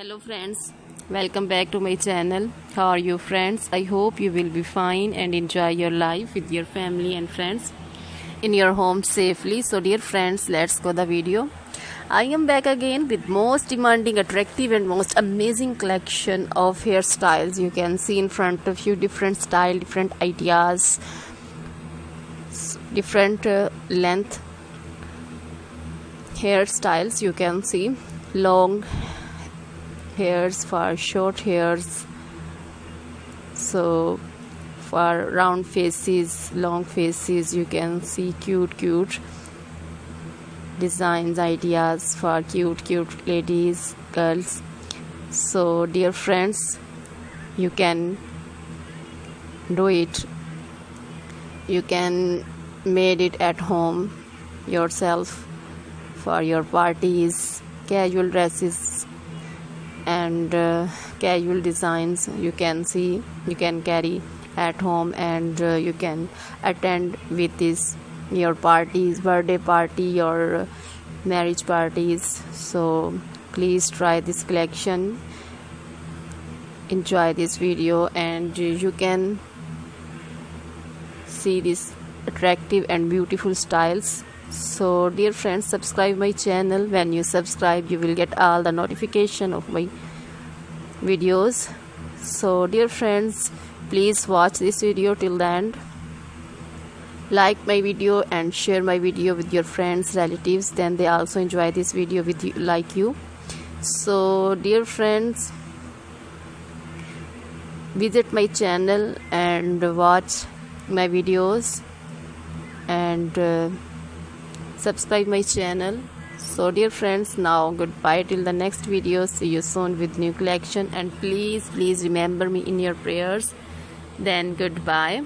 Hello friends, welcome back to my channel. How are you friends? I hope you will be fine and enjoy your life with your family and friends in your home safely. So dear friends, let's go the video. I am back again with most demanding, attractive and most amazing collection of hairstyles. You can see in front of you different style, different ideas, different length hairstyles. You can see long hairs for short hairs, so for round faces, long faces. You can see cute designs, ideas for cute ladies, girls. So dear friends, you can do it, you can made it at home yourself for your parties, casual dresses and casual designs. You can see, you can carry at home and you can attend with this your parties, birthday party, your marriage parties. So please try this collection, enjoy this video, and you can see these attractive and beautiful styles. So dear friends, subscribe my channel. When you subscribe, you will get all the notification of my videos. So dear friends, please watch this video till the end. Like my video and share my video with your friends, relatives, then they also enjoy this video with you, like you. So dear friends, visit my channel and watch my videos and subscribe my channel. So dear friends, now goodbye till the next video. See you soon with new collection, and please remember me in your prayers. Then goodbye.